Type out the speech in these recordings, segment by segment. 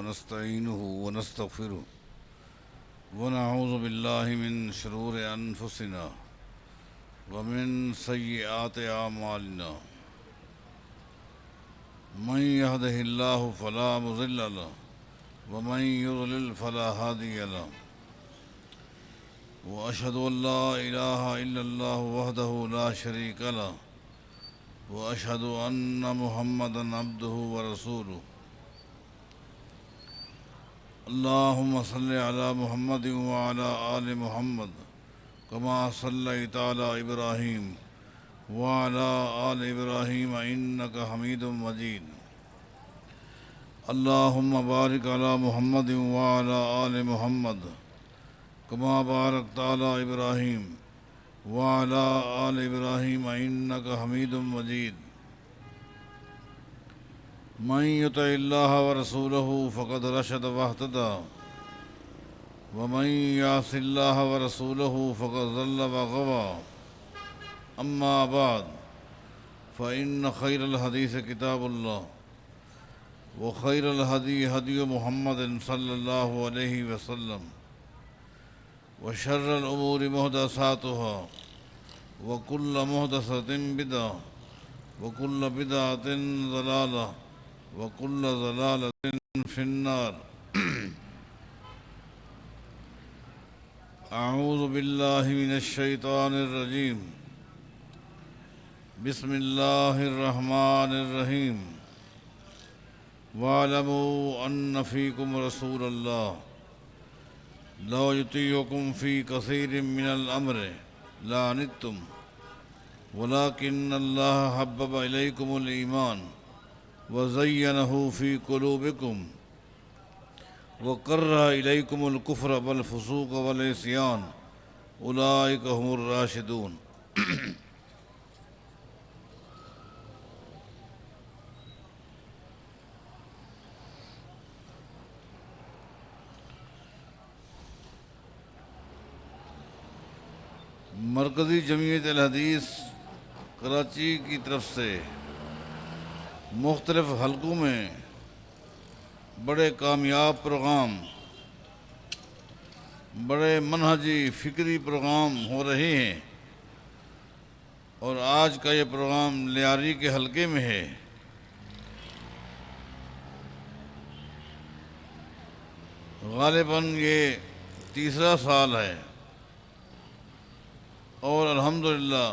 ونستعينه ونستغفره ونعوذ بالله من شرور أنفسنا ومن سيئات أعمالنا من يهده الله فلا مضل له ومن يضلل فلا هادي له وأشهد أن لا إله إلا الله وحده لا شريك له وأشهد أن محمدا عبده ورسوله اللهم صل على محمد وعلى آل محمد كما صليت على إبراهيم وعلى آل إبراهيم إنك حميد مجيد اللهم بارك على محمد وعلى آل محمد كما باركت على إبراهيم وعلى آل إبراهيم إنك حميد مجيد من يطع الله ورسوله فقد رشد واهتدى ومن يعص الله ورسوله فقد ضل وغوى أما بعد فإن خير الحديث كتاب الله وخير الهدي هدي محمد صلى الله عليه وسلم وشر الأمور محدثاتها وكل محدثة بدعة وكل بدعة ضلالة وكل ضلالة في النار أعوذ بالله من الشيطان الرجيم بسم الله الرحمن الرحيم واعلموا أن فيكم رسول الله لو يطيعكم في كثير من الأمر لعنتم ولكن الله حبب إليكم الإيمان وزينه في قلوبكم وكره إليكم الكفر والفسوق والعصيان أولئك هم الراشدون مرکزی جمعیت الحدیث کراچی کی طرف سے مختلف حلقوں میں بڑے کامیاب پروگرام، بڑے منہجی فکری پروگرام ہو رہے ہیں، اور آج کا یہ پروگرام لیاری کے حلقے میں ہے۔ غالباً یہ تیسرا سال ہے، اور الحمدللہ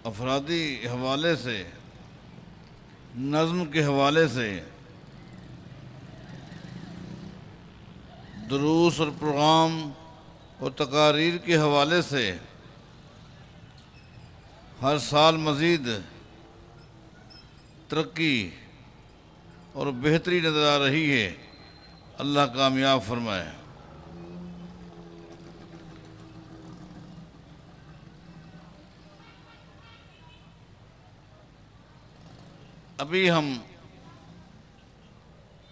افرادی حوالے سے، نظم کے حوالے سے، دروس اور پروگرام اور تقاریر کے حوالے سے ہر سال مزید ترقی اور بہتری نظر آ رہی ہے۔ اللہ کامیاب فرمائے۔ ابھی ہم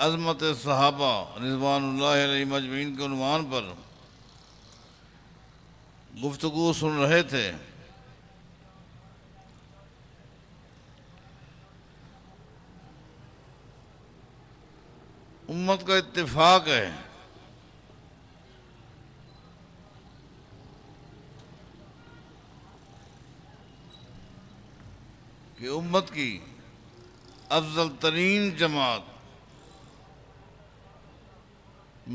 عظمت صحابہ رضوان اللہ علیہ مجمعین کے عنوان پر گفتگو سن رہے تھے۔ امت کا اتفاق ہے کہ امت کی افضل ترین جماعت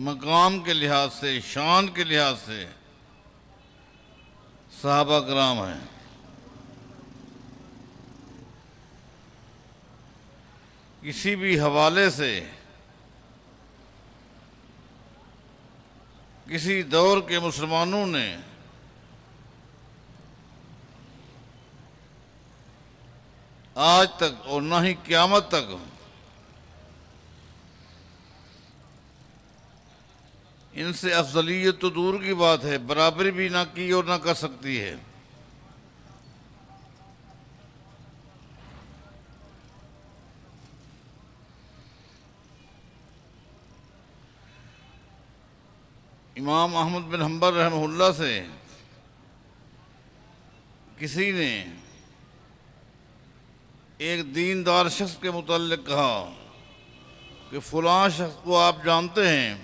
مقام کے لحاظ سے، شان کے لحاظ سے صحابہ کرام ہیں۔ کسی بھی حوالے سے، کسی دور کے مسلمانوں نے آج تک اور نہ ہی قیامت تک ان سے افضلیت تو دور کی بات ہے، برابری بھی نہ کی اور نہ کر سکتی ہے۔ امام احمد بن حنبل رحمہ اللہ سے کسی نے ایک دیندار شخص کے متعلق کہا کہ فلاں شخص کو آپ جانتے ہیں،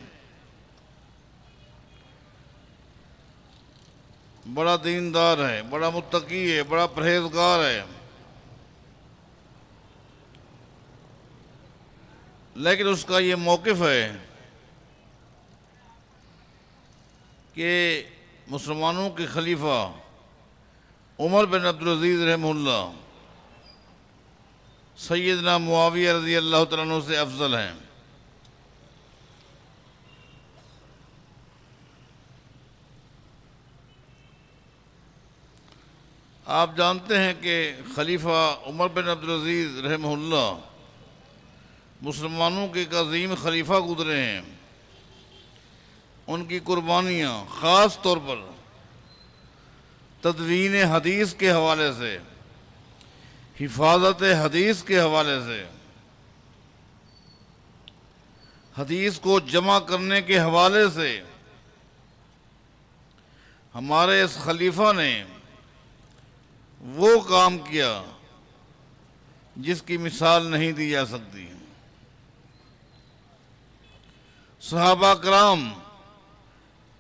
بڑا دیندار ہے، بڑا متقی ہے، بڑا پرہیزگار ہے، لیکن اس کا یہ موقف ہے کہ مسلمانوں کے خلیفہ عمر بن عبدالعزیز رحمہ اللہ سیدنا معاویہ رضی اللہ تعالیٰ عنہ سے افضل ہیں۔ آپ جانتے ہیں کہ خلیفہ عمر بن عبدالعزیز رحمہ اللہ مسلمانوں کے ایک عظیم خلیفہ گزرے ہیں۔ ان کی قربانیاں خاص طور پر تدوین حدیث کے حوالے سے، حفاظت حدیث کے حوالے سے، حدیث کو جمع کرنے کے حوالے سے ہمارے اس خلیفہ نے وہ کام کیا جس کی مثال نہیں دی جا سکتی۔ صحابہ کرام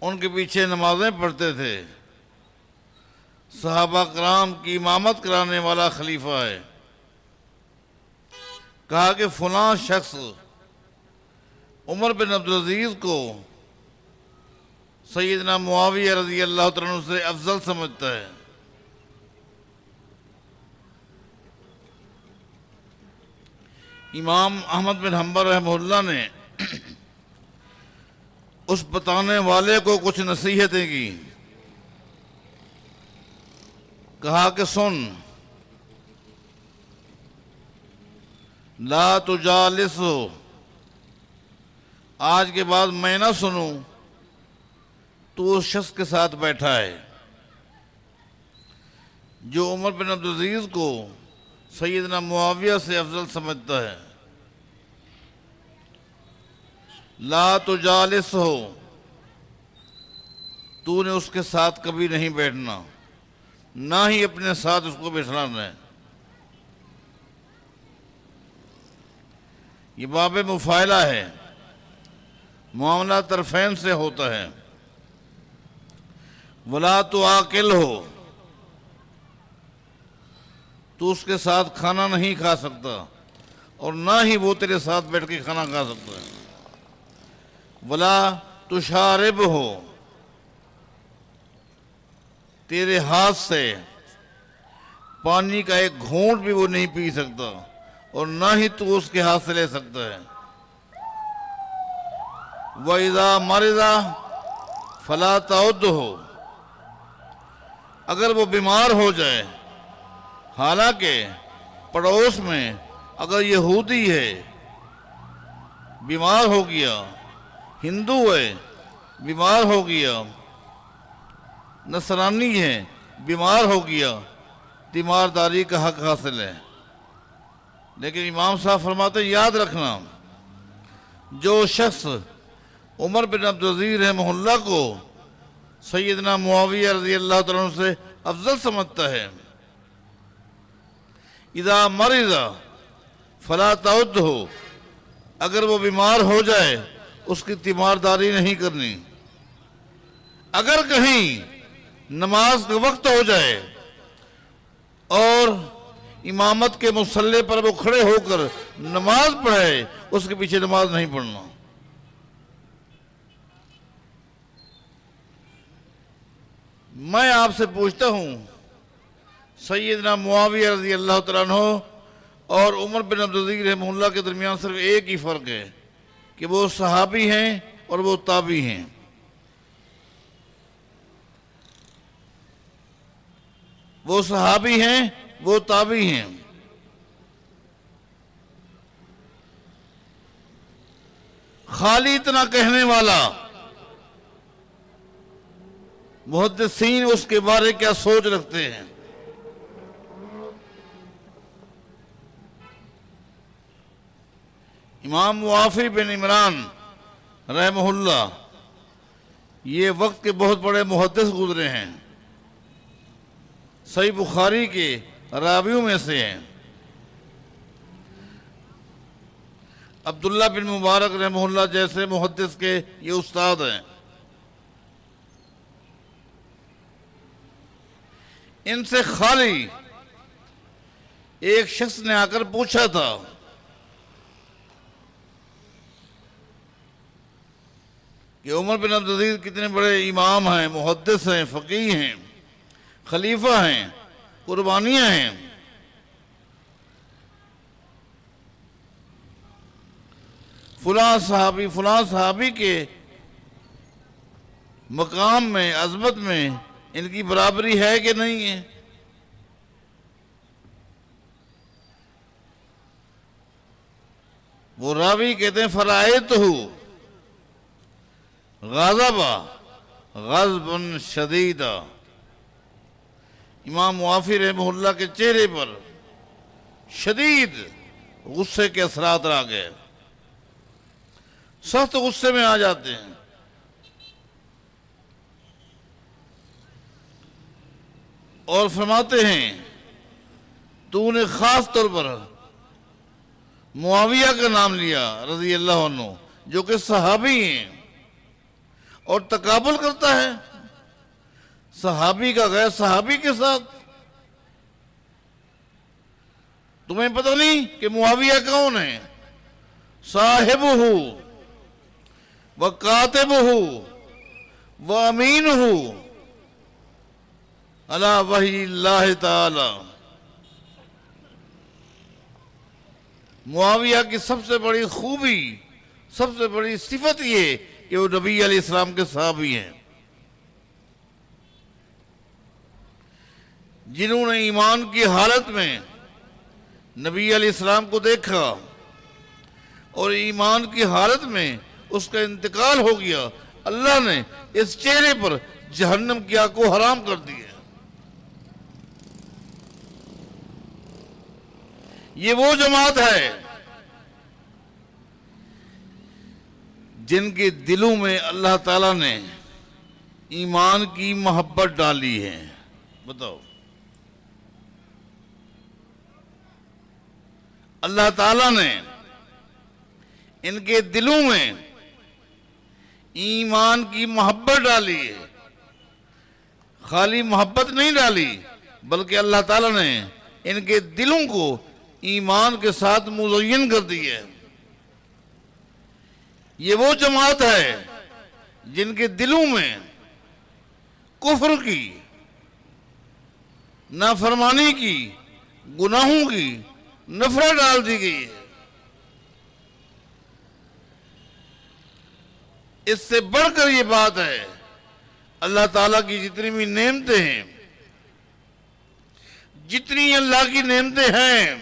ان کے پیچھے نمازیں پڑھتے تھے۔ صحابہ کرام کی امامت کرانے والا خلیفہ ہے۔ کہا کہ فلاں شخص عمر بن عبدالعزیز کو سیدنا معاویہ رضی اللہ تعالیٰ عنہ سے افضل سمجھتا ہے۔ امام احمد بن حنبل رحمہ اللہ نے اس بتانے والے کو کچھ نصیحتیں کی۔ کہا کہ سن، لا تجالس، آج کے بعد میں نہ سنوں تو اس شخص کے ساتھ بیٹھا ہے جو عمر بن عبدالعزیز کو سیدنا معاویہ سے افضل سمجھتا ہے۔ لا تجالس ہو، تو نے اس کے ساتھ کبھی نہیں بیٹھنا، نہ ہی اپنے ساتھ اس کو بٹھانا ہے۔ یہ باب مفاعلہ ہے، معاملہ طرفین سے ہوتا ہے۔ ولا تعاقل ہو، تو اس کے ساتھ کھانا نہیں کھا سکتا اور نہ ہی وہ تیرے ساتھ بیٹھ کے کھانا کھا سکتا ہے۔ ولا تشارب ہو، تیرے ہاتھ سے پانی کا ایک گھونٹ بھی وہ نہیں پی سکتا اور نہ ہی تو اس کے ہاتھ سے لے سکتا ہے۔ وَإِذَا مَرِضَ فَلَا تَعُدْهُ، اگر وہ بیمار ہو جائے، حالانکہ پڑوس میں اگر یہودی ہے بیمار ہو گیا، ہندو ہے بیمار ہو گیا، نصرانی ہے بیمار ہو گیا، تیمارداری کا حق حاصل ہے۔ لیکن امام صاحب فرماتے ہیں یاد رکھنا، جو شخص عمر بن عبدالعزیز رحمہ اللہ کو سیدنا معاویہ رضی اللہ تعالیٰ عنہ سے افضل سمجھتا ہے، اذا مرض فلا تعدہ، اگر وہ بیمار ہو جائے اس کی تیمارداری نہیں کرنی۔ اگر کہیں نماز کا وقت ہو جائے اور امامت کے مصلی پر وہ کھڑے ہو کر نماز پڑھے، اس کے پیچھے نماز نہیں پڑھنا۔ میں آپ سے پوچھتا ہوں، سیدنا معاویہ رضی اللہ تعالیٰ عنہ اور عمر بن عبدالعزیز رحمہ اللہ کے درمیان صرف ایک ہی فرق ہے کہ وہ صحابی ہیں اور وہ تابعی ہیں۔ وہ صحابی ہیں، وہ تابعی ہیں۔ خالی اتنا کہنے والا محدثین اس کے بارے کیا سوچ رکھتے ہیں؟ امام وافی بن عمران رحمہ اللہ یہ وقت کے بہت بڑے محدث گزرے ہیں، صحیح بخاری کے راویوں میں سے ہیں۔ عبداللہ بن مبارک رحمہ اللہ جیسے محدث کے یہ استاد ہیں. ان سے خالی ایک شخص نے آ کر پوچھا تھا کہ عمر بن عبدالعزیز کتنے بڑے امام ہیں، محدث ہیں، فقیہ ہیں، خلیفہ ہیں، قربانیاں ہیں. فلاں صحابی کے مقام میں، عظمت میں ان کی برابری ہے کہ نہیں ہے؟ وہ راوی کہتے ہیں فرائیتہ غضبا غضبا شدیدا. امام موافی رحمہ اللہ کے چہرے پر شدید غصے کے اثرات آ گئے، سخت غصے میں آ جاتے ہیں. اور فرماتے ہیں تو نے خاص طور پر معاویہ کا نام لیا رضی اللہ عنہ، جو کہ صحابی ہیں، اور تقابل کرتا ہے صحابی کا غیر صحابی کے ساتھ. تمہیں پتہ نہیں کہ معاویہ کون ہے؟ صاحبہ و کاتبہ و امینہ علی وحی اللہ تعالی. معاویہ کی سب سے بڑی خوبی، سب سے بڑی صفت یہ کہ وہ نبی علیہ السلام کے صحابی ہیں، جنہوں نے ایمان کی حالت میں نبی علیہ السلام کو دیکھا اور ایمان کی حالت میں اس کا انتقال ہو گیا. اللہ نے اس چہرے پر جہنم کی آگ کو حرام کر دیا. یہ وہ جماعت ہے جن کے دلوں میں اللہ تعالیٰ نے ایمان کی محبت ڈالی ہے. بتاؤ، اللہ تعالیٰ نے ان کے دلوں میں ایمان کی محبت ڈالی ہے. خالی محبت نہیں ڈالی، بلکہ اللہ تعالیٰ نے ان کے دلوں کو ایمان کے ساتھ مزین کر دی ہے. یہ وہ جماعت ہے جن کے دلوں میں کفر کی، نافرمانی کی، گناہوں کی نفرت ڈال دی گئی ہے. اس سے بڑھ کر یہ بات ہے، اللہ تعالیٰ کی جتنی بھی نعمتیں ہیں، جتنی اللہ کی نعمتیں ہیں،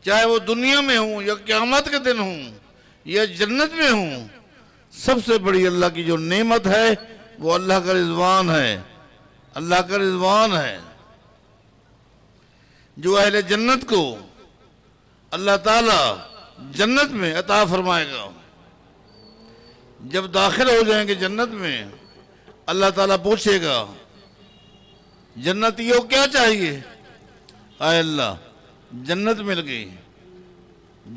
چاہے وہ دنیا میں ہوں یا قیامت کے دن ہوں یا جنت میں ہوں، سب سے بڑی اللہ کی جو نعمت ہے وہ اللہ کا رضوان ہے. اللہ کا رضوان ہے جو اہل جنت کو اللہ تعالیٰ جنت میں عطا فرمائے گا. جب داخل ہو جائیں گے جنت میں، اللہ تعالیٰ پوچھے گا جنتیوں کیا چاہیے؟ اے اللہ جنت مل گئی،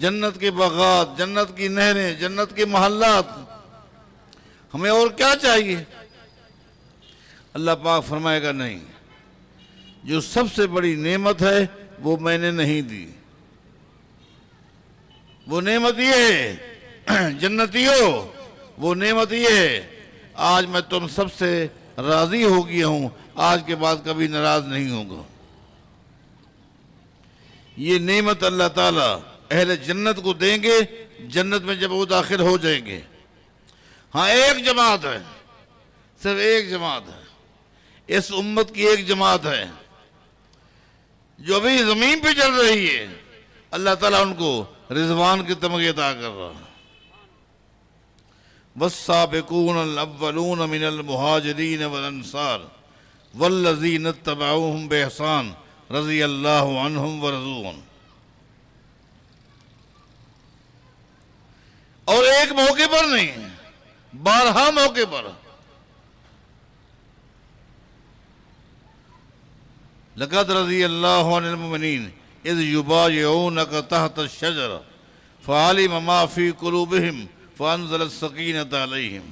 جنت کے باغات، جنت کی نہریں، جنت کے محلات، ہمیں اور کیا چاہیے؟ اللہ پاک فرمائے گا نہیں، جو سب سے بڑی نعمت ہے وہ میں نے نہیں دی. وہ نعمت یہ ہے جنتیوں، وہ نعمت یہ ہے آج میں تم سب سے راضی ہو گیا ہوں، آج کے بعد کبھی ناراض نہیں ہوگا. یہ نعمت اللہ تعالیٰ اہل جنت کو دیں گے جنت میں جب وہ داخل ہو جائیں گے. ہاں ایک جماعت ہے، صرف ایک جماعت ہے، اس امت کی ایک جماعت ہے جو ابھی زمین پہ چل رہی ہے، اللہ تعالیٰ ان کو رضوان کی تمغے عطا کر رہا. والسابقون الاولون من المہاجرین والانصار والذین اتبعوہم بإحسان رضی اللہ عنہم ورضوا عنہ. اور ایک موقع پر نہیں، بارہا موقع پر. لقد رضی اللہ عن المؤمنین اذ یبایعونک تحت الشجر فعلم ما فی قلوبہم فانزل السکینۃ علیہم۔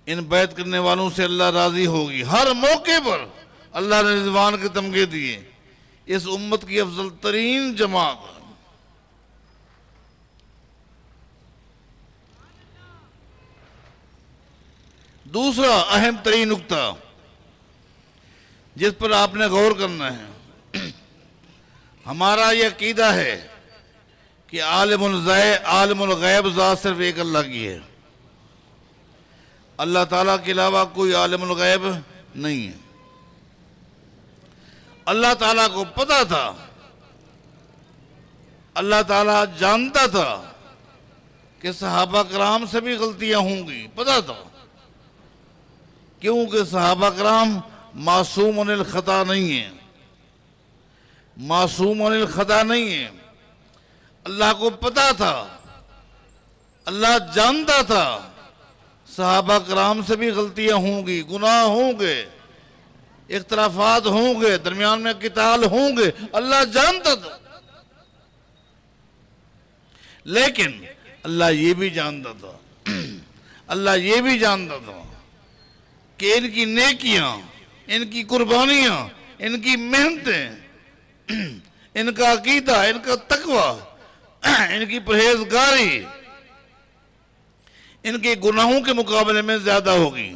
ان بیعت کرنے والوں سے اللہ راضی ہوگی، ہر موقع پر اللہ نے رضوان کے تمغے دیے، اس امت کی افضل ترین جماعت۔ دوسرا اہم ترین نکتہ جس پر آپ نے غور کرنا ہے، ہمارا یہ عقیدہ ہے کہ عالم الغیب ذات صرف ایک اللہ کی ہے، اللہ تعالیٰ کے علاوہ کوئی عالم الغیب نہیں ہے۔ اللہ تعالیٰ کو پتہ تھا، اللہ تعالیٰ جانتا تھا کہ صحابہ کرام سے بھی غلطیاں ہوں گی، پتہ تھا، کیونکہ صحابہ کرام معصوم عن الخطا نہیں ہیں، معصوم عن الخطا نہیں ہیں۔ اللہ کو پتہ تھا، اللہ جانتا تھا صحابہ کرام سے بھی غلطیاں ہوں گی، گناہ ہوں گے، اختلافات ہوں گے، درمیان میں قتال ہوں گے، اللہ جانتا تھا۔ لیکن اللہ یہ بھی جانتا تھا، اللہ یہ بھی جانتا تھا کہ ان کی نیکیاں، ان کی قربانیاں، ان کی محنتیں، ان کا عقیدہ، ان کا تقوی، ان کی پرہیزگاری ان کے گناہوں کے مقابلے میں زیادہ ہوگی۔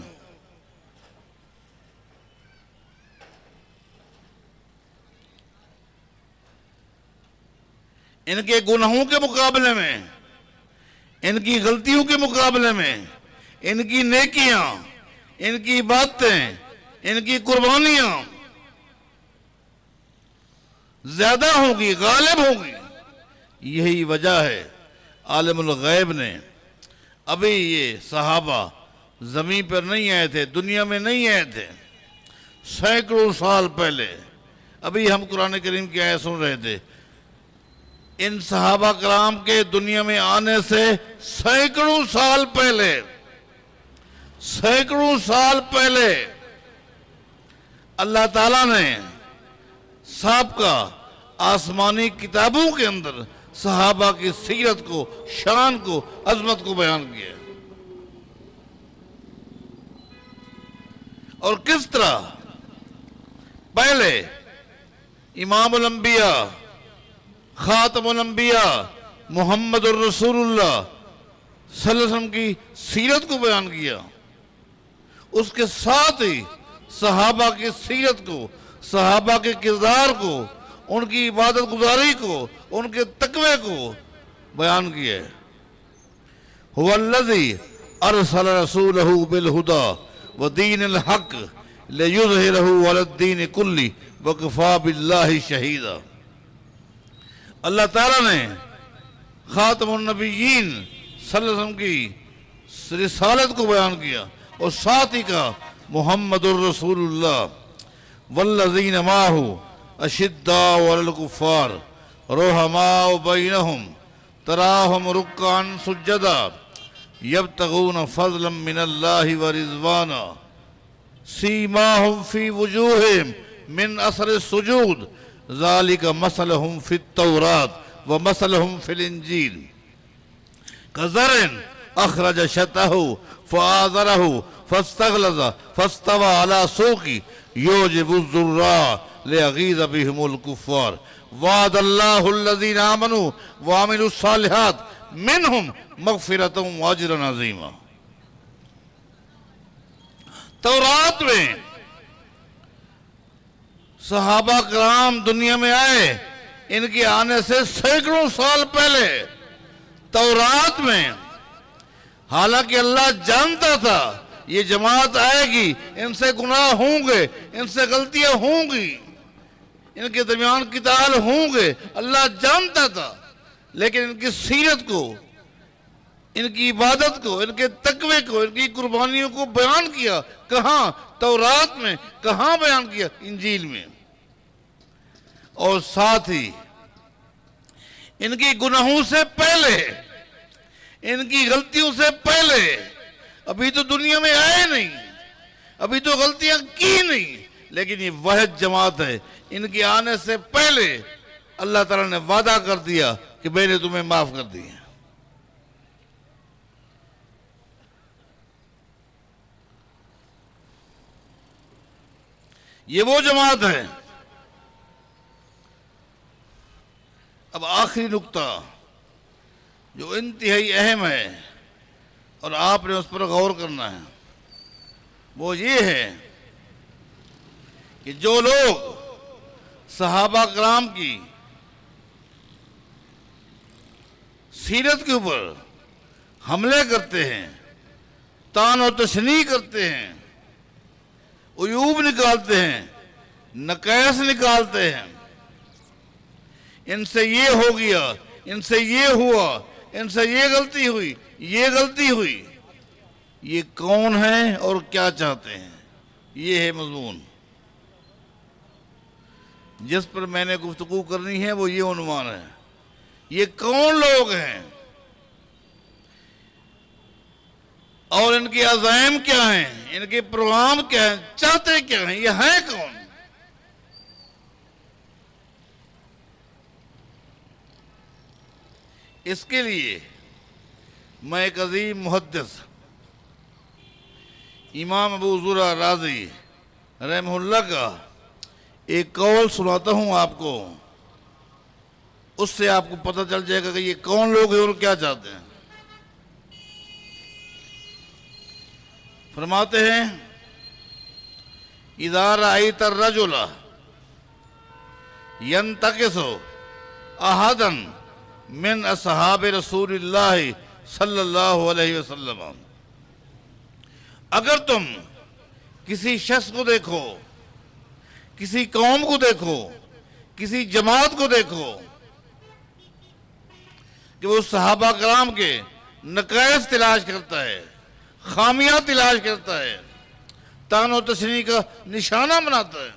ان کے گناہوں کے مقابلے میں، ان کی غلطیوں کے مقابلے میں، ان کی نیکیاں، ان کی باتیں، ان کی قربانیاں زیادہ ہوں گی، غالب ہوں گی۔ یہی وجہ ہے عالم الغیب نے، ابھی یہ صحابہ زمین پر نہیں آئے تھے، دنیا میں نہیں آئے تھے، سینکڑوں سال پہلے، ابھی ہم قرآن کریم کی آیت سن رہے تھے، ان صحابہ کرام کے دنیا میں آنے سے سینکڑوں سال پہلے اللہ تعالیٰ نے سابقہ آسمانی کتابوں کے اندر صحابہ کی سیرت کو، شان کو، عظمت کو بیان کیا، اور کس طرح پہلے امام الانبیاء، خاتم الانبیاء محمد الرسول اللہ صلی اللہ علیہ وسلم کی سیرت کو بیان کیا، اس کے ساتھ ہی صحابہ کی سیرت کو، صحابہ کے کردار کو، ان کی عبادت گزاری کو، ان کے تقوی کو بیان کیا ہے۔ هو الذی ارسل رسولہ بالہدی ودین الحق لیظہرہ علی الدین کلہ وکفی باللہ شہیدا۔ اللہ تعالیٰ نے خاتم النبیین صلی اللہ علیہ وسلم کی رسالت کو بیان کیا، اور ساتھ ہی کہا محمد الرسول اللہ والذین معہ اشداء علی الکفار رحماء بینہم تراہم رکعا سجدا یبتغون فضلا من اللہ ورضوانا سیماہم فی وجوہہم من اثر السجود ذالک مثلہم فی التوراۃ ومثلہم فی الانجیل کزرع اخرج شطہ فآزرہ فاستغلظ فاستوى على سوقه يعجب الزراع ليغيظ بهم الكفار وعد الله الذين آمنوا وعملوا الصالحات منهم مغفرة واجرا عظيما۔ تورات میں صحابہ کرام دنیا میں آئے، ان کے آنے سے سینکڑوں سال پہلے تورات میں، حالانکہ اللہ جانتا تھا یہ جماعت آئے گی، ان سے گناہ ہوں گے، ان سے غلطیاں ہوں گی، ان کے درمیان قتال ہوں گے، اللہ جانتا تھا، لیکن ان کی سیرت کو، ان کی عبادت کو، ان کے تقوی کو، ان کی قربانیوں کو بیان کیا۔ کہاں؟ تورات میں۔ کہاں بیان کیا؟ انجیل میں۔ اور ساتھ ہی ان کی گناہوں سے پہلے، ان کی غلطیوں سے پہلے، ابھی تو دنیا میں آئے نہیں، ابھی تو غلطیاں کی نہیں، لیکن یہ واحد جماعت ہے، ان کے آنے سے پہلے اللہ تعالیٰ نے وعدہ کر دیا کہ میں نے تمہیں معاف کر دیا۔ یہ وہ جماعت ہے۔ اب آخری نقطہ جو انتہائی اہم ہے اور آپ نے اس پر غور کرنا ہے، وہ یہ ہے کہ جو لوگ صحابہ کرام کی سیرت کے اوپر حملے کرتے ہیں، طعن و تشنیع کرتے ہیں، عیوب نکالتے ہیں، نقائص نکالتے ہیں، ان سے یہ ہو گیا، ان سے یہ ہوا، ان سے یہ غلطی ہوئی، یہ غلطی ہوئی، یہ کون ہیں اور کیا چاہتے ہیں؟ یہ ہے مضمون جس پر میں نے گفتگو کرنی ہے، وہ یہ عنوان ہے، یہ کون لوگ ہیں اور ان کے عزائم کیا ہیں، ان کے پروگرام کیا ہیں، چاہتے کیا ہیں، یہ ہیں کون؟ اس کے لیے میں ایک عظیم محدث امام ابو زرع رازی رحمہ اللہ کا ایک قول سناتا ہوں آپ کو، اس سے آپ کو پتہ چل جائے گا کہ یہ کون لوگ ہیں اور کیا چاہتے ہیں۔ فرماتے ہیں اذا رأیت الرجل ینتقص احدا من اصحاب رسول اللہ صلی اللہ علیہ وسلم، اگر تم کسی شخص کو دیکھو، کسی قوم کو دیکھو، کسی جماعت کو دیکھو کہ وہ صحابہ کرام کے نقائص تلاش کرتا ہے، خامیاں تلاش کرتا ہے، طعن و تشنیع کا نشانہ بناتا ہے،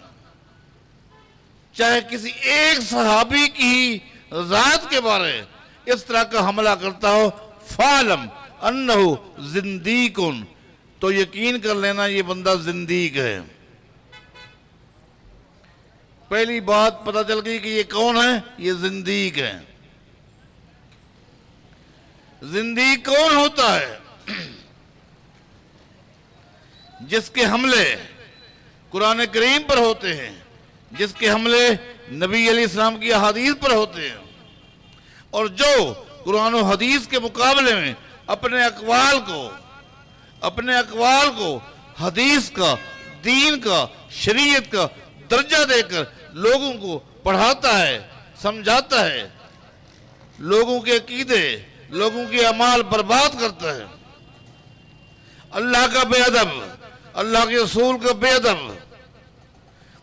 چاہے کسی ایک صحابی کی ہی ذات کے بارے اس طرح کا حملہ کرتا ہو، فَعْلَمْ أَنَّهُ زِنْدِيقٌ، تو یقین کر لینا یہ بندہ زندیق ہے۔ پہلی بات پتہ چل گئی کہ یہ کون ہے، یہ زندیق ہے۔ زندیق کون ہوتا ہے؟ جس کے حملے قرآن کریم پر ہوتے ہیں، جس کے حملے نبی علیہ السلام کی احادیث پر ہوتے ہیں، اور جو قرآن و حدیث کے مقابلے میں اپنے اقوال کو حدیث کا، دین کا، شریعت کا درجہ دے کر لوگوں کو پڑھاتا ہے، سمجھاتا ہے، لوگوں کے عقیدے، لوگوں کے اعمال برباد کرتا ہے، اللہ کا بے ادب، اللہ کے رسول کا بے ادب،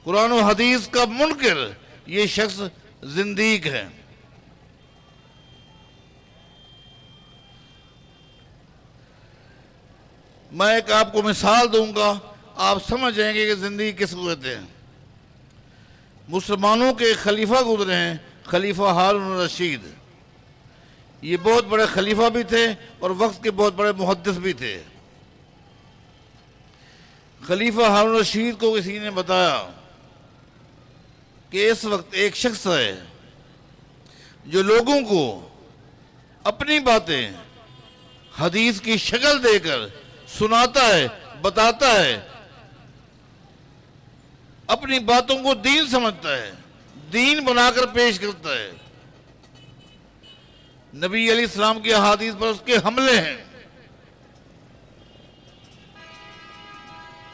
قرآن و حدیث کا منکر، یہ شخص زندیق ہے۔ میں ایک آپ کو مثال دوں گا، آپ سمجھ جائیں گے کہ زندگی کس کو کہتے ہیں۔ مسلمانوں کے خلیفہ گزرے ہیں، خلیفہ ہارون الرشید، یہ بہت بڑے خلیفہ بھی تھے اور وقت کے بہت بڑے محدث بھی تھے۔ خلیفہ ہارون الرشید کو کسی نے بتایا کہ اس وقت ایک شخص ہے جو لوگوں کو اپنی باتیں حدیث کی شکل دے کر سناتا ہے، بتاتا ہے، اپنی باتوں کو دین سمجھتا ہے، دین بنا کر پیش کرتا ہے، نبی علیہ السلام کی احادیث پر اس کے حملے ہیں۔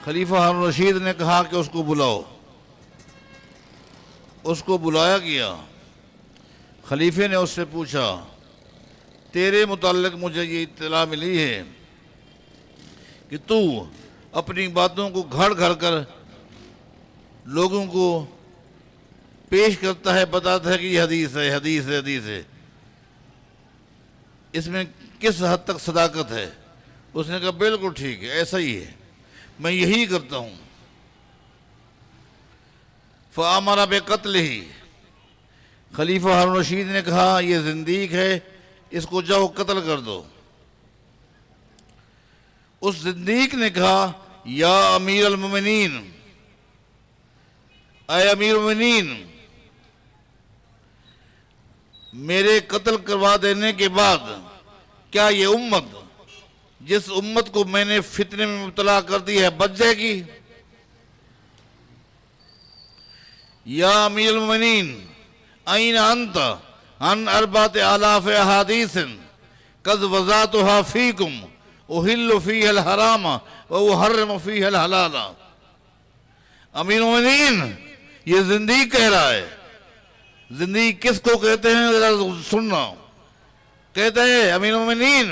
خلیفہ ہارون الرشید نے کہا کہ اس کو بلاؤ، اس کو بلایا گیا۔ خلیفے نے اس سے پوچھا، تیرے متعلق مجھے یہ اطلاع ملی ہے کہ تو اپنی باتوں کو گھڑ گھڑ کر لوگوں کو پیش کرتا ہے، بتاتا ہے کہ یہ حدیث ہے، حدیث ہے، حدیث ہے، اس میں کس حد تک صداقت ہے؟ اس نے کہا بالکل ٹھیک ہے، ایسا ہی ہے، میں یہی کرتا ہوں۔ فَأَمَرَ بِقَتْلِهِ، خلیفہ ہارون رشید نے کہا یہ زندیق ہے، اس کو جاؤ قتل کر دو۔ اس زندیق نے کہا یا امیر المومنین، اے امیر المومنین، میرے قتل کروا دینے کے بعد کیا یہ امت، جس امت کو میں نے فتنے میں مبتلا کر دی ہے، بچ جائے گی؟ یا امیر المومنین این انت عن 4000 احادیث قد وضعتها فیکم احل فیہ الحرام و احرم فیہ الحلال۔ امیر المومنین یہ زندگی کہہ رہا ہے۔ زندگی کس کو کہتے ہیں ذرا سننا۔ کہتے ہیں امیر المومنین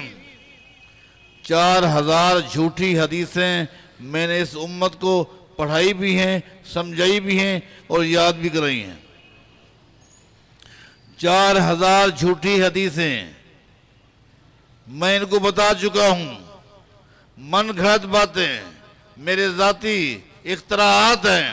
4000 جھوٹی حدیثیں میں نے اس امت کو پڑھائی بھی ہیں، سمجھائی بھی ہیں اور یاد بھی کرائی ہیں۔ 4000 جھوٹی حدیثیں میں ان کو بتا چکا ہوں، من گھڑت باتیں میرے ذاتی اختراعات ہیں۔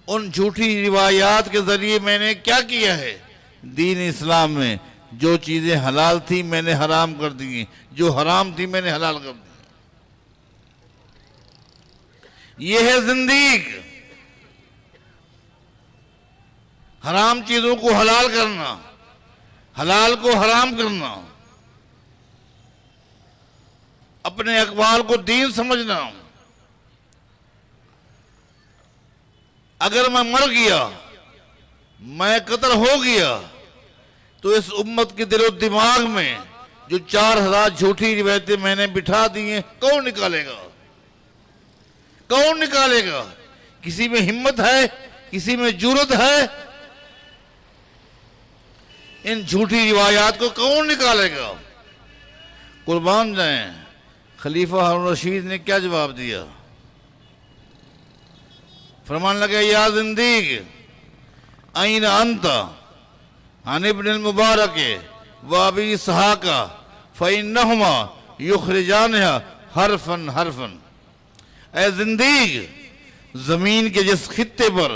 ان جھوٹی روایات کے ذریعے میں نے کیا کیا ہے؟ دین اسلام میں جو چیزیں حلال تھی میں نے حرام کر دی، جو حرام تھی میں نے حلال کر دی۔ یہ ہے زندگی، حرام چیزوں کو حلال کرنا، حلال کو حرام کرنا، اپنے اقوال کو دین سمجھنا۔ اگر میں مر گیا، میں قتل ہو گیا، تو اس امت کے دل و دماغ میں جو 4000 جھوٹی روایتیں میں نے بٹھا دی ہیں، کون نکالے گا؟ کون نکالے گا؟ کسی میں ہمت ہے؟ کسی میں جرأت ہے؟ ان جھوٹی روایات کو کون نکالے گا؟ قربان جائیں، خلیفہ ہارون رشید نے کیا جواب دیا؟ فرمان لگا یا زندگی این انت عن ابن المبارک و ابی اسحاق فإنہما یخرجانہا حرفا حرفا۔ اے زندگی، زمین کے جس خطے پر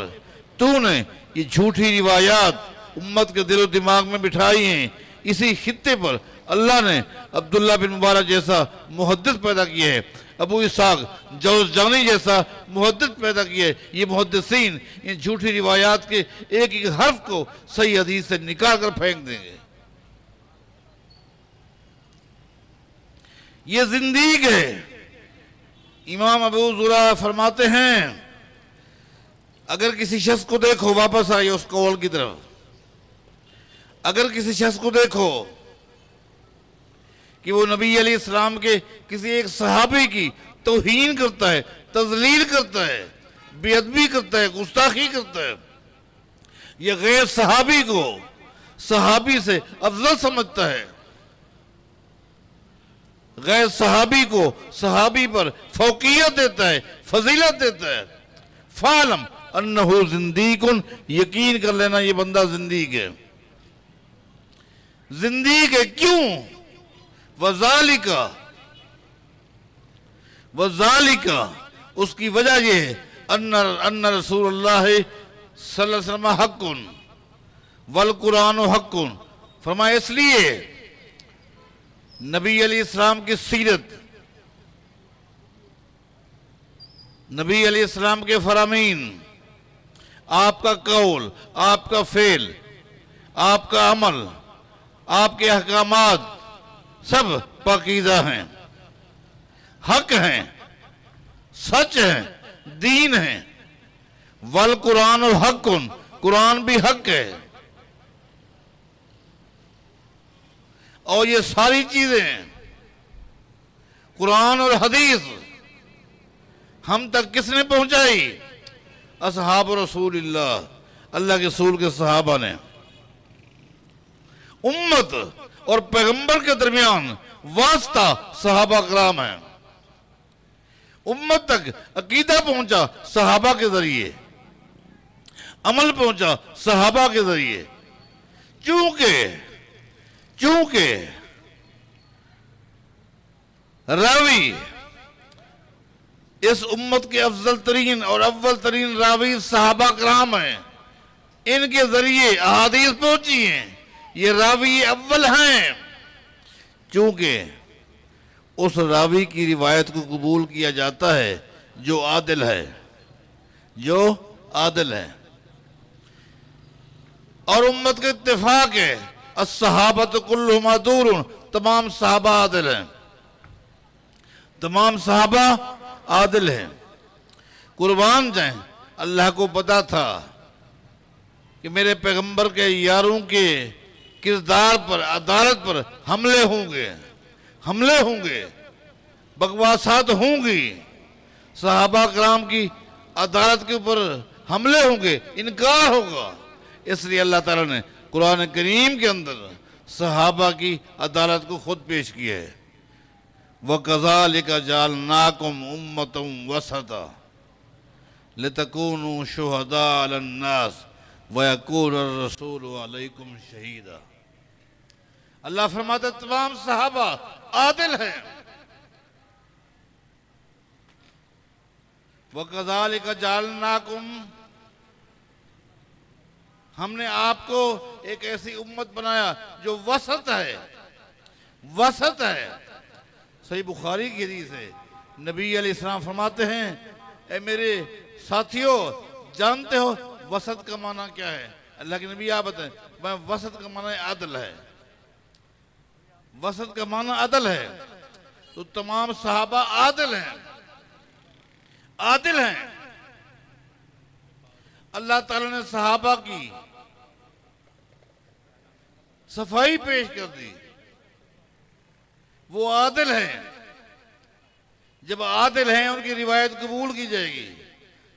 تو نے یہ جھوٹی روایات امت کے دل و دماغ میں بٹھائی ہیں، اسی خطے پر اللہ نے عبداللہ بن مبارک جیسا محدث پیدا کیا ہے، ابو اسحاق جوزجانی جیسا محدث پیدا کیا ہے۔ یہ محدثین ان جھوٹی روایات کے ایک ایک حرف کو صحیح حدیث سے نکال کر پھینک دیں گے۔ یہ زندگی ہے۔ امام ابو زرع فرماتے ہیں اگر کسی شخص کو دیکھو، واپس آئیے اس قول کی طرف، اگر کسی شخص کو دیکھو کہ وہ نبی علیہ السلام کے کسی ایک صحابی کی توہین کرتا ہے، تذلیل کرتا ہے، بے ادبی کرتا ہے، گستاخی کرتا ہے، یہ غیر صحابی کو صحابی سے افضل سمجھتا ہے، غیر صحابی کو صحابی پر فوقیت دیتا ہے، فضیلت دیتا ہے، فعلم انہو زندیق، یقین کر لینا یہ بندہ زندیق ہے۔ زندیق ہے کیوں؟ وذالک اس کی وجہ یہ ہے ان رسول اللہ صلی اللہ علیہ وسلم حق والقرآن حق۔ فرمایا اس لیے نبی علیہ السلام کی سیرت، نبی علیہ السلام کے فرامین، آپ کا قول، آپ کا فعل، آپ کا عمل، آپ کے احکامات سب پاکیزہ ہیں، حق ہیں، سچ ہیں، دین ہیں۔ والقرآن حق، قرآن بھی حق ہے۔ اور یہ ساری چیزیں قرآن اور حدیث ہم تک کس نے پہنچائی؟ اصحاب رسول اللہ، اللہ کے رسول کے صحابہ نے۔ امت اور پیغمبر کے درمیان واسطہ صحابہ کرام ہیں۔ امت تک عقیدہ پہنچا صحابہ کے ذریعے، عمل پہنچا صحابہ کے ذریعے۔ چونکہ راوی اس امت کے افضل ترین اور اول ترین راوی صحابہ کرام ہیں، ان کے ذریعے احادیث پہنچی ہیں، یہ راوی اول ہیں۔ چونکہ اس راوی کی روایت کو قبول کیا جاتا ہے جو عادل ہے، جو عادل ہیں، اور امت کا اتفاق ہے الصحابۃ کلھم عدول، تمام صحابہ عادل ہیں، تمام صحابہ عادل ہیں۔ قربان جائیں، اللہ کو پتا تھا کہ میرے پیغمبر کے یاروں کے کردار پر، عدالت پر حملے ہوں گے، بکواسات ہوں گی، صحابہ کرام کی عدالت کے اوپر حملے ہوں گے، انکار ہوگا، اس لیے اللہ تعالیٰ نے قرآن کریم کے اندر صحابہ کی عدالت کو خود پیش کیا ہے۔ وَكَذَلِكَ جَعَلْنَاكُمْ أُمَّةً وَسَطًا لِتَكُونُوا شُهَدَاءَ عَلَى النَّاسِ وَيَكُونَ الرَّسُولُ عَلَيْكُمْ شَهِيدًا۔ اللہ فرماتا ہے تمام صحابہ عادل ہیں۔ وَكَذَلِكَ جَعَلْنَاكُمْ، ہم نے آپ کو ایک ایسی امت بنایا جو وسط ہے، وسط ہے۔ صحیح بخاری کی حدیث ہے، نبی علیہ السلام فرماتے ہیں اے میرے ساتھیوں، جانتے ہو وسط کا معنی کیا ہے؟ اللہ کے نبی آپ بتائیں، وسط کا معنی عدل ہے، وسط کا معنی عدل ہے۔ تو تمام صحابہ عادل ہیں، عادل ہیں۔ اللہ تعالیٰ نے صحابہ کی صفائی پیش کر دی، وہ عادل ہیں۔ جب عادل ہیں ان کی روایت قبول کی جائے گی۔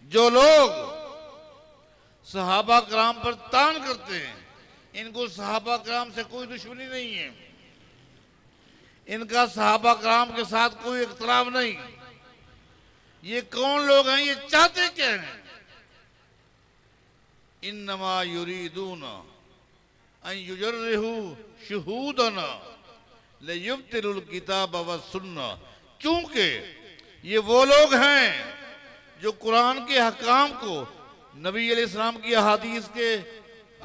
جو لوگ صحابہ کرام پر طعن کرتے ہیں، ان کو صحابہ کرام سے کوئی دشمنی نہیں ہے، ان کا صحابہ کرام کے ساتھ کوئی اختلاف نہیں۔ یہ کون لوگ ہیں؟ یہ چاہتے کیا ہیں؟ انما یریدون ان یجرحوا شہودنا لیبطلوا الکتاب والسنہ، چونکہ یہ وہ لوگ ہیں جو قرآن کے احکام کو، نبی علیہ السلام کی احادیث کے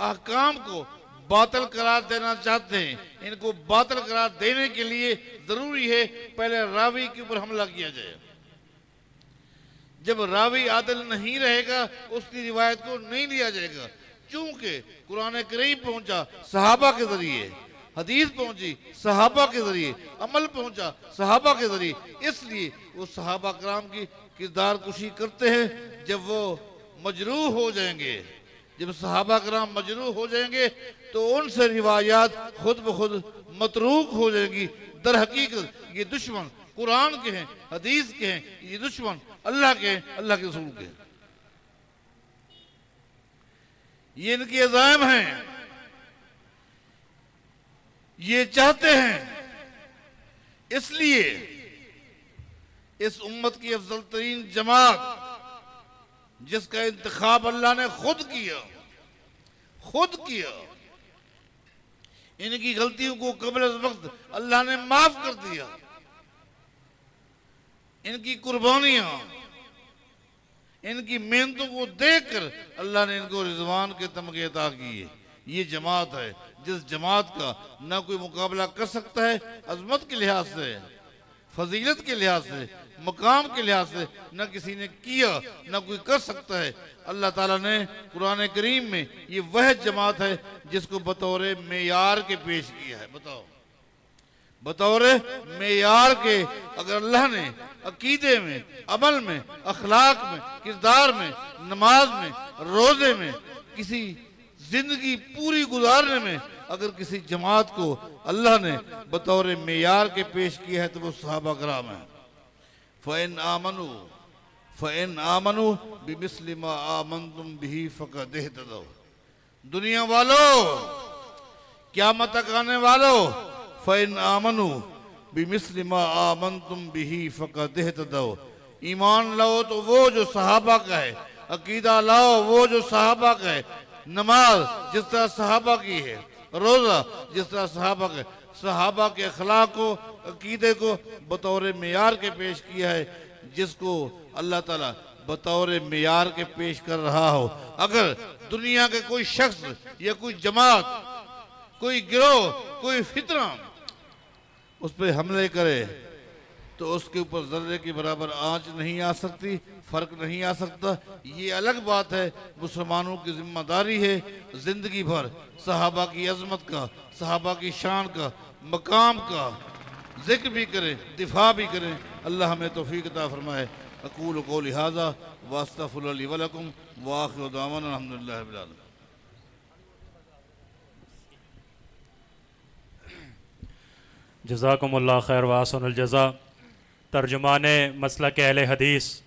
احکام کو باطل قرار دینا چاہتے ہیں۔ ان کو باطل قرار دینے کے لیے ضروری ہے پہلے راوی کے اوپر حملہ کیا جائے۔ جب راوی عادل نہیں رہے گا اس کی روایت کو نہیں لیا جائے گا، چونکہ قرآن کریم پہنچا صحابہ کے ذریعے، حدیث پہنچی صحابہ کے ذریعے، عمل پہنچا صحابہ کے ذریعے، اس لیے وہ صحابہ کرام کی کردار کشی کرتے ہیں۔ جب وہ مجروح ہو جائیں گے، جب صحابہ کرام مجروح ہو جائیں گے تو ان سے روایات خود بخود متروک ہو جائیں گی۔ در حقیقت یہ دشمن قرآن کے ہیں، حدیث کے ہیں، یہ دشمن اللہ کے ہیں، اللہ کے رسول کے ہیں۔ یہ ان کے عزائم ہیں، یہ چاہتے ہیں۔ اس لیے اس امت کی افضل ترین جماعت جس کا انتخاب اللہ نے خود کیا، ان کی غلطیوں کو قبل از وقت اللہ نے معاف کر دیا، ان کی قربانیاں، ان کی محنتوں کو دیکھ کر اللہ نے ان کو رضوان کے تمغے عطا کیے۔ یہ جماعت ہے جس جماعت کا نہ کوئی مقابلہ کر سکتا ہے، عظمت کے لحاظ سے، فضیلت کے لحاظ سے، مقام کے لحاظ سے نہ کسی نے کیا، نہ کوئی کر سکتا ہے۔ اللہ تعالیٰ نے قرآن کریم میں یہ وہ جماعت ہے جس کو بطور معیار کے پیش کیا ہے۔ بتاؤ، بطور معیار کے اگر اللہ نے عقیدے میں، عمل میں، اخلاق میں، کردار میں، نماز میں، روزے میں، کسی زندگی پوری گزارنے میں اگر کسی جماعت کو اللہ نے بطور معیار کے پیش کیا ہے تو وہ صحابہ کرام ہیں۔ فَإِنْ آمَنُوا بِمِثْلِ مَا آمَنْتُمْ بِهِ فَقَدْ اهْتَدَوْا۔ دنیا والو، قیامت تک آنے والو، فَإِنْ آمَنُوا بِمِثْلِ مَا آمَنْتُمْ بِهِ فَقَدْ اهْتَدَوْا۔ ایمان لاؤ تو وہ جو صحابہ کا ہے، عقیدہ لاؤ وہ جو صحابہ کا ہے، نماز جس طرح صحابہ کی ہے، روزہ جس طرح صحابہ کا ہے، صحابہ کے اخلاق کو، عقیدے کو بطور معیار کے پیش کیا ہے۔ جس کو اللہ تعالیٰ بطور معیار کے پیش کر رہا ہو، اگر دنیا کے کوئی شخص یا کوئی جماعت، کوئی گروہ، کوئی فتنہ اس پہ حملے کرے، تو اس کے اوپر ذرے کے برابر آنچ نہیں آ سکتی، فرق نہیں آ سکتا۔ یہ الگ بات ہے، مسلمانوں کی ذمہ داری ہے زندگی بھر صحابہ کی عظمت کا، صحابہ کی شان کا، مقام کا ذکر بھی کریں، دفاع بھی کریں۔ اللہ ہمیں توفیق عطا فرمائے۔ اقول قولی ھذا واستغفر اللہ لی ولکم وآخر دعوانا الحمدللہ رب العالمین۔ جزاکم اللہ خیر و احسن الجزا۔ ترجمان مسلک اہل حدیث